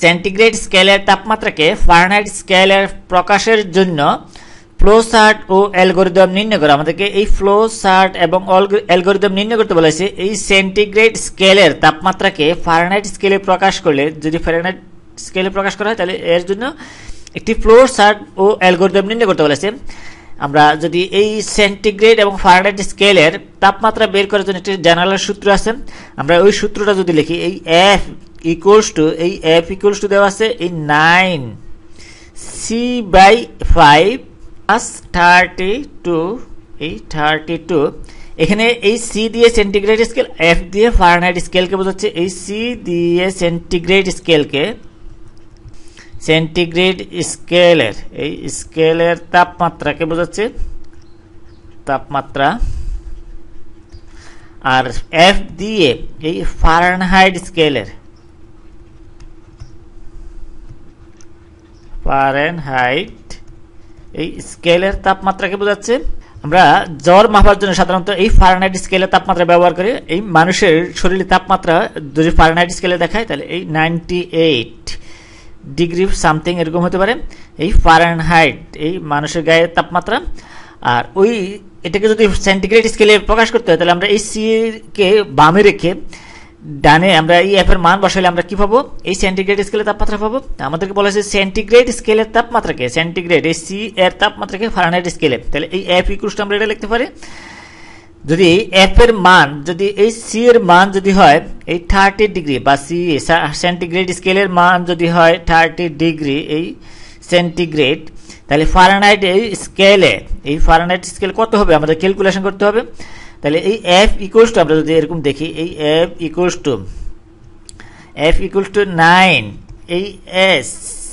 Centigrade স্কেলের তাপমাত্রাকে Fahrenheit স্কেলের প্রকাশের জন্য ফ্লো চার্ট ও অ্যালগরিদম নির্ণয় করা। আমাদেরকে এই ফ্লো চার্ট এবং অ্যালগরিদম নির্ণয় করতে বলেছে। এই সেন্টিগ্রেড স্কেলের তাপমাত্রাকে ফারেনহাইট স্কেলে প্রকাশ করলে, যদি ফারেনহাইট স্কেলে প্রকাশ করা হয় তাহলে এর জন্য একটি ফ্লো চার্ট ও অ্যালগরিদম নির্ণয় করতে বলেছে। আমরা যদি এই সেন্টিগ্রেড এবং ফারেনহাইট স্কেলের তাপমাত্রা বের করার জন্য একটি জেনারেল সূত্র আছে, আমরা ওই সূত্রটা যদি লিখি, এই এফ ইকুয়ালস টু দেওয়া আছে এই 9c/5 প্লাস 32, এই 32, এখানে এই সি দিয়ে সেন্টিগ্রেড স্কেল, এফ দিয়ে ফারেনহাইট স্কেলকে বোঝাচ্ছে। এই সি দিয়ে সেন্টিগ্রেড স্কেলের এই স্কেলের তাপমাত্রাকে বোঝাচ্ছে, তাপমাত্রা। আর এফ দিয়ে এই ফারেনহাইট এই স্কেলের তাপমাত্রাকে বোঝাচ্ছে। আমরা জ্বর মাপার জন্য সাধারণত এই ফারেনহাইট স্কেলের তাপমাত্রা ব্যবহার করি। এই মানুষের শরীরের তাপমাত্রা যদি ফারেনহাইট স্কেলে দেখায় তাহলে এই 98 ডিগ্রি সামথিং এরকম হতে পারে এই ফারেনহাইট, এই মানুষের গায়ের তাপমাত্রা। আর ওই এটাকে যদি সেন্টিগ্রেড স্কেলে প্রকাশ করতে হয় তাহলে আমরা এই সি কে বামে রেখে ডানে আমরা এই এফ এর মান বসাইলে আমরা কি পাবো, এই সেন্টিগ্রেড স্কেলের তাপমাত্রা পাবো। আমাদেরকে বলা হয়েছে সেন্টিগ্রেড স্কেলের তাপমাত্রাকে, সেন্টিগ্রেড এই সি এর তাপমাত্রাকে ফারেনহাইট স্কেলে, তাহলে এই এফ ইকুয়ালস আমরা এটা লিখতে পারি। যদি এফ এর মান, যদি এই সি এর মান যদি হয় এই 30 ডিগ্রি, বা সি সেন্টিগ্রেড স্কেলের মান যদি হয় 30 ডিগ্রি এই সেন্টিগ্রেড, তাহলে ফারেনহাইট এই স্কেলে, এই ফারেনহাইট স্কেল কত হবে আমাদের ক্যালকুলেশন করতে হবে। তাহলে এই এফ ইকুয়ালস টু, আমরা যদি এরকম দেখি, এই এফ ইকুয়ালস টু 9, এই এস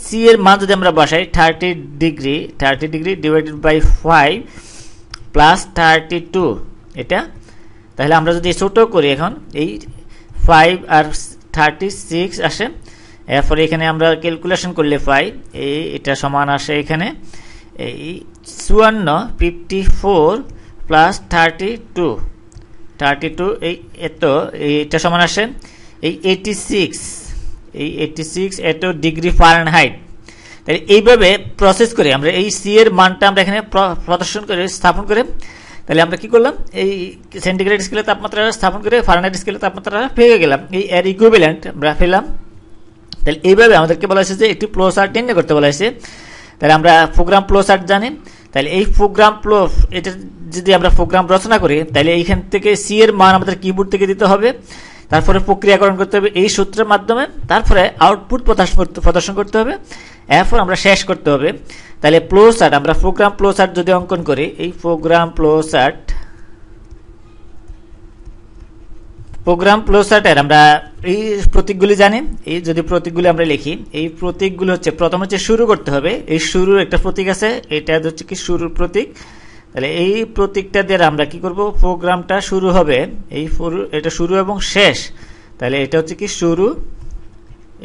সি এর মান যদি আমরা বসাই 30 ডিগ্রি ডিভাইডেড বাই 5 প্লাস 32 এটা, তাহলে আমরা যদি ছোট করি এখন এই 5 আর 36 আসে, এরপরে এখানে আমরা ক্যালকুলেশন করলে পাই এই এটা সমান আসে এখানে এই 54 প্লাস 32 এই এত, এটা সমান আসে এই 86 এত ডিগ্রি ফারেনহাইট। তাহলে এইভাবে প্রসেস করে আমরা এই সি এর মানটা আমরা এখানে প্রদর্শন করে স্থাপন করে, তাহলে আমরা কি করলাম, এই সেন্টিগ্রেড স্কেলের তাপমাত্রা স্থাপন করে ফারেনহাইট স্কেলের তাপমাত্রা পেয়ে গেলাম, এই এর ইকুইভ্যালেন্ট আমরা পেলাম। তাহলে এইভাবে আমাদেরকে বলা হয়েছে যে একটি ফ্লো চার্ট নির্ণয় করতে বলা হয়েছে। তাহলে আমরা প্রোগ্রাম ফ্লো চার্ট জানি, তাহলে এই প্রোগ্রাম ফ্লো, এটা যদি আমরা প্রোগ্রাম রচনা করি তাহলে এইখান থেকে সি এর মান আমাদের কিবোর্ড থেকে দিতে হবে, তারপরে প্রক্রিয়াকরণ করতে হবে এই সূত্রের মাধ্যমে, তারপরে আউটপুট প্রদর্শন করতে হবে, এরপর আমরা শেষ করতে হবে। তাহলে ফ্লো চার্ট, আমরা প্রোগ্রাম ফ্লো চার্ট যদি অঙ্কন করি, এই প্রোগ্রাম ফ্লো চার্টের আমরা এই প্রতীকগুলি জানি। এই যদি প্রতীকগুলি আমরা লিখি, এই প্রতীকগুলি হচ্ছে প্রথম হচ্ছে শুরু করতে হবে, এই শুরুর একটা প্রতীক আছে, এটা হচ্ছে কি শুরুর প্রতীক। তাহলে এই প্রতীকটা দিয়ে আমরা কি করব, প্রোগ্রামটা শুরু হবে, এই এটা শুরু এবং শেষ, তাহলে এটা হচ্ছে কি শুরু,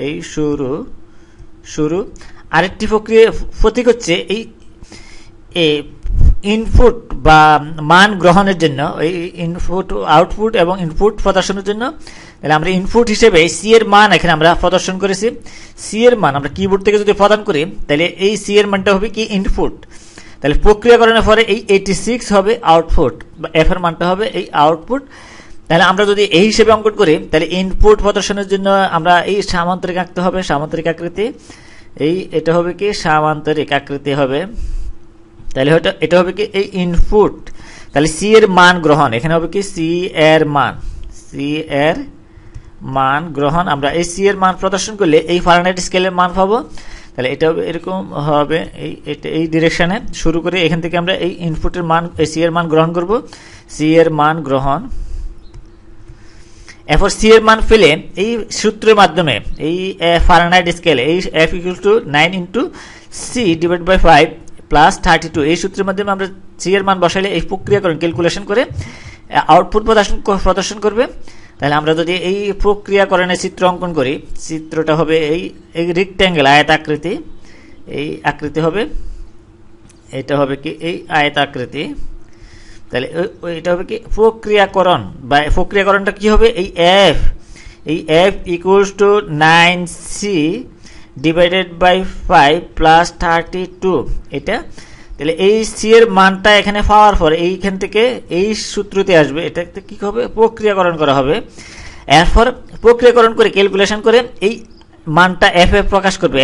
এই শুরু। আরেকটি প্রতীক হচ্ছে এই ইনপুট বা মান গ্রহণের জন্য, এই ইনপুট আউটপুট এবং ইনপুট প্রদর্শনের জন্য। তাহলে আমরা ইনপুট হিসেবে সি এর মান এখানে আমরা প্রদর্শন করেছি, সি এর মান আমরা কিবোর্ড থেকে যদি প্রদান করি তাহলে এই সি এর মানটা হবে কি ইনপুট। তাহলে প্রক্রিয়াকরণের পরে এই 86 হবে আউটপুট, বা এফ এর মানটা হবে এই আউটপুট। তাহলে আমরা যদি এই হিসেবে অঙ্কন করি তাহলে ইনপুট প্রদর্শনের জন্য আমরা এই সামান্তরিক আঁকতে হবে, সামান্তরিক আকৃতি, এই এটা হবে কি সামান্তরিক আকৃতি হবে। তাহলে এটা হবে কি এই ইনপুট, তাহলে সি এর মান গ্রহণ, এখানে হবে কি সি এর মান গ্রহণ। আমরা এই সি এর মান প্রদর্শন করলে এই ফারেনহাইট স্কেলের মান পাবো। তাহলে এটা এরকম হবে, এই ডিরেকশনে শুরু করে এখান থেকে আমরা এই ইনপুটের মান, এই সি এর মান গ্রহণ করব, সি এর মান গ্রহণ। এরপর সি এর মান ফেলে এই সূত্রের মাধ্যমে এই ফারেনহাইট স্কেলে এই F equal to 9 into C divide by 5 plus 32, এই সূত্রের মাধ্যমে আমরা সি এর মান বসাইলে এই প্রক্রিয়াকরণ ক্যালকুলেশন করে আউটপুট প্রদর্শন করবে। তাহলে আমরা যদি এই প্রক্রিয়াকরণের চিত্র অঙ্কন করি, চিত্রটা হবে এই রেক্ট্যাঙ্গেল আয়ত আকৃতি, এই আকৃতি হবে, এটা হবে কি এই আয়ত আকৃতি। তাহলে এটা হবে কি প্রক্রিয়াকরণ, বা প্রক্রিয়াকরণটা কি হবে, এই F equals to 9c divided by 5 plus 32 এটা। তাহলে এই সি এর মানটা এখানে পাওয়ার পর এইখান থেকে এই সূত্রতে আসবে, এটা কি হবে, প্রক্রিয়াকরণ করা হবে। এরপর প্রক্রিয়াকরণ করে ক্যালকুলেশন করে এই মানটা এফ এ প্রকাশ করবে,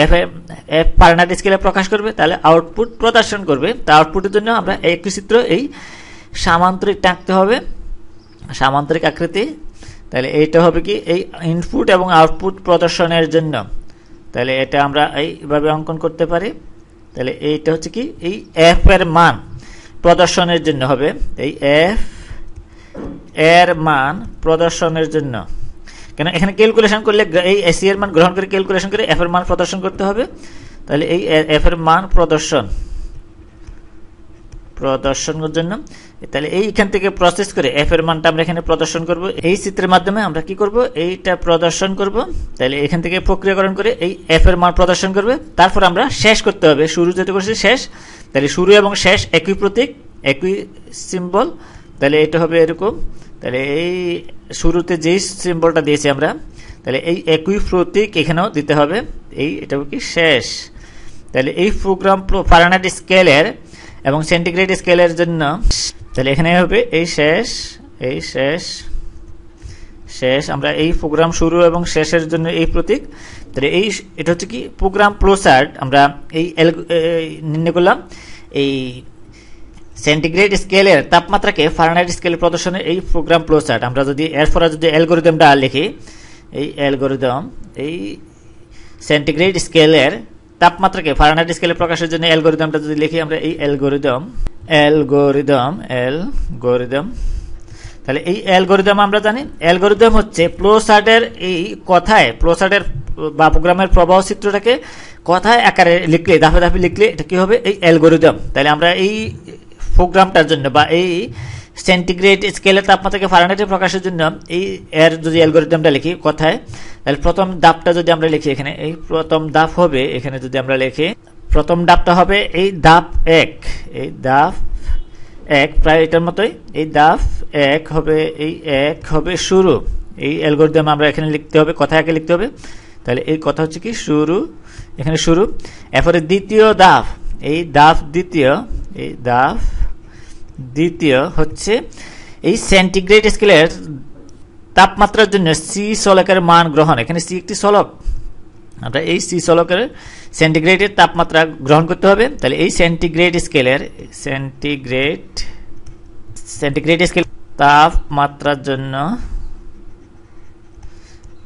এফ ফারেনহাইট স্কেলে প্রকাশ করবে, তাহলে আউটপুট প্রদর্শন করবে। তা আউটপুটের জন্য আমরা একই চিত্র এই সামান্তরিক টাঁকতে হবে, সামান্তরিক আকৃতি। তাহলে এইটা হবে কি এই ইনপুট এবং আউটপুট প্রদর্শনের জন্য। তাহলে এটা আমরা এইভাবে অঙ্কন করতে পারি। তাহলে এইটা হচ্ছে কি এই এফ এর মান প্রদর্শনের জন্য হবে, এই এফ এর মান প্রদর্শনের জন্য। কেন এখানে ক্যালকুলেশন করলে এই এসি এর মান গ্রহণ করে ক্যালকুলেশন করে এফ এর মান প্রদর্শন করতে হবে। তাহলে এই এফ এর মান প্রদর্শনের জন্য, তাহলে এইখান থেকে প্রসেস করে এফ এর মানটা আমরা এখানে প্রদর্শন করব। এই চিত্রের মাধ্যমে আমরা কি করব, এইটা প্রদর্শন করব। তাহলে এখান থেকে প্রক্রিয়াকরণ করে এই এফ এর মান প্রদর্শন করবে। তারপর আমরা শেষ করতে হবে, শুরু যেতে করছি শেষ। তাহলে শুরু এবং শেষ একই প্রতীক, একই সিম্বল। তাহলে এটা হবে এরকম। তাহলে এই শুরুতে যেই সিম্বলটা দিয়েছি আমরা, তাহলে এই একই প্রতীক এখানেও দিতে হবে। এটা কি শেষ। তাহলে এই প্রোগ্রাম ফারেনহাইট স্কেলের এবং সেন্টিগ্রেড স্কেলের জন্য, তাহলে এখানে হবে এই শেষ, এই শেষ, শেষ। আমরা এই প্রোগ্রাম শুরু এবং শেষের জন্য এই প্রতীক। তাহলে এটা হচ্ছে কি প্রোগ্রাম ফ্লোচার্ট। আমরা এই নির্ণয় করলাম এই সেন্টিগ্রেড স্কেলের তাপমাত্রাকে ফারেনহাইট স্কেলে প্রদর্শনের এই প্রোগ্রাম ফ্লোচার্ট। আমরা যদি এরপর যদি অ্যালগরিদমটা লিখি, এই অ্যালগরিদম এই সেন্টিগ্রেড স্কেলের তাপমাত্রাকে ফারেনহাইট স্কেলে প্রকাশের জন্য অ্যালগরিদমটা যদি লিখি আমরা, এই অ্যালগরিদম, তাহলে এই অ্যালগরিদম আমরা জানি, অ্যালগরিদম হচ্ছে ফ্লোচার্টের এই কথায়, ফ্লোচার্টের বা প্রোগ্রামের প্রবাহ চিত্রটাকে কথায় আকারে লিখলে, ধাপে ধাপে লিখলে এটা কি হবে, এই অ্যালগরিদম। তাহলে আমরা এই প্রোগ্রামটার জন্য বা এই সেন্টিগ্রেড স্কেলের তাপমাত্রাকে ফারেনহাইটে প্রকাশের জন্য এই এর যদি অ্যালগরিদমটা লিখি কথায়, তাহলে প্রথম ধাপটা যদি আমরা লিখি এখানে, এই প্রথম ধাপ হবে এখানে যদি আমরা লিখি, প্রথম ধাপটা হবে এই ধাপ 1, এই ধাপ 1 প্রায় এটার মতোই। এই ধাপ 1 হবে, এই 1 হবে শুরু। এই অ্যালগরিদম আমরা এখানে লিখতে হবে, কথায় আগে লিখতে হবে। তাহলে এই কথা হচ্ছে কি শুরু, এখানে শুরু। এরপরে দ্বিতীয় ধাপ, এই ধাপ দ্বিতীয়, এই ধাপ দ্বিতীয় হচ্ছে এই সেন্টিগ্রেড স্কেলের তাপমাত্রার জন্য সি চলকের মান গ্রহণ। এখানে সি একটি চলক, আমরা এই সি চলকের সেন্টিগ্রেডের তাপমাত্রা গ্রহণ করতে হবে। তাহলে এই সেন্টিগ্রেড স্কেলের সেন্টিগ্রেড স্কেল তাপমাত্রার জন্য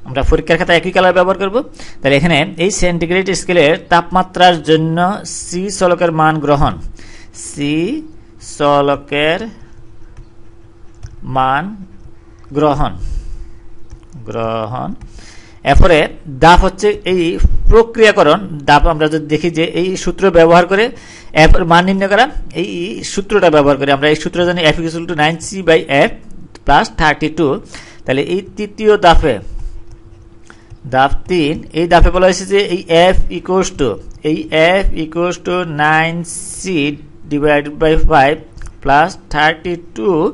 আমরা পরীক্ষার খাতায় একই কালার ব্যবহার করব। তাহলে এখানে এই সেন্টিগ্রেড স্কেলের তাপমাত্রার জন্য সি চলকের মান গ্রহণ, সি চলকের মান গ্রহণ। এরপরে ধাপ হচ্ছে এই প্রক্রিয়াকরণ ধাপ। আমরা যদি দেখি যে এই সূত্র ব্যবহার করে এফ এর মান নির্ণয় করা, এই সূত্রটা ব্যবহার করে আমরা এই সূত্র জানি F equal two 9c/f plus 32। তাহলে এই তৃতীয় ধাপে, ধাপ 3, এই ধাপে বলা হয়েছে যে এই F equal to 9c divided by 5 plus 32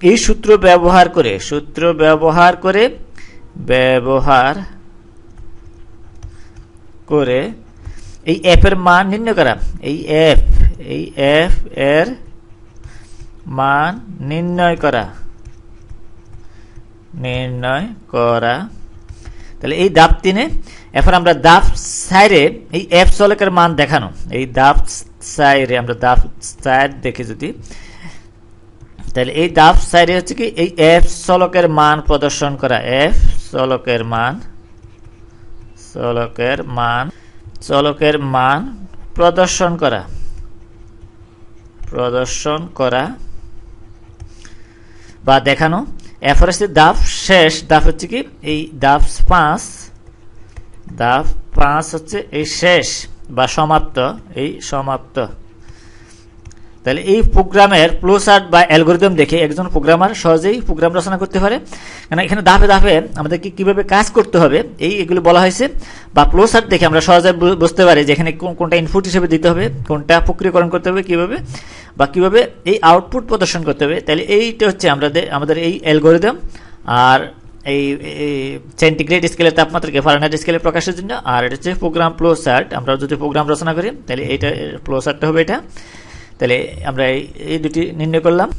এই সূত্র ব্যবহার করে এই এফ এর মান নির্ণয় করা, এই এফ এর মান নির্ণয় করা। তাহলে এই ধাপ 3-এ এখন আমরা ধাপ 4-এ এই এফ চলকের মান দেখানো, এই ধাপ 4-এ আমরা ধাপ 4 দেখি যদি, তাহলে এই ধাপ 4-এ হচ্ছে কি এই এফ চলকের মান প্রদর্শন করা, এফ চলকের মান প্রদর্শন করা বা দেখানো। এরপর হচ্ছে ধাপ শেষ, ধাপ হচ্ছে কি এই ধাপ 5 হচ্ছে এই শেষ বা সমাপ্ত, এই সমাপ্ত। তাহলে এই প্রোগ্রামের ফ্লোচার্ট বা অ্যালগরিদম দেখে একজন প্রোগ্রামার সহজেই প্রোগ্রাম রচনা করতে পারে। কারণ এখানে ধাপে ধাপে আমাদেরকে কিভাবে কাজ করতে হবে এগুলো বলা হয়েছে, বা ফ্লোচার্ট দেখে আমরা সহজে বুঝতে পারি যে এখানে কোনটা ইনপুট হিসেবে দিতে হবে, কোনটা প্রক্রিয়াকরণ করতে হবে কিভাবে, বা কিভাবে এই আউটপুট প্রদর্শন করতে হবে। তাহলে এইটা হচ্ছে আমাদের এই অ্যালগরিদম। আর এই সেন্টিগ্রেড স্কেলের তাপমাত্রাকে ফারেনহাইট স্কেলে প্রকাশের জন্য। আর এটা হচ্ছে প্রোগ্রাম ফ্লো চার্ট। আমরা যদি প্রোগ্রাম রচনা করি তাহলে এইটা ফ্লো চার্টটা হবে এটা। তাহলে আমরা এই দুটি নির্ণয় করলাম।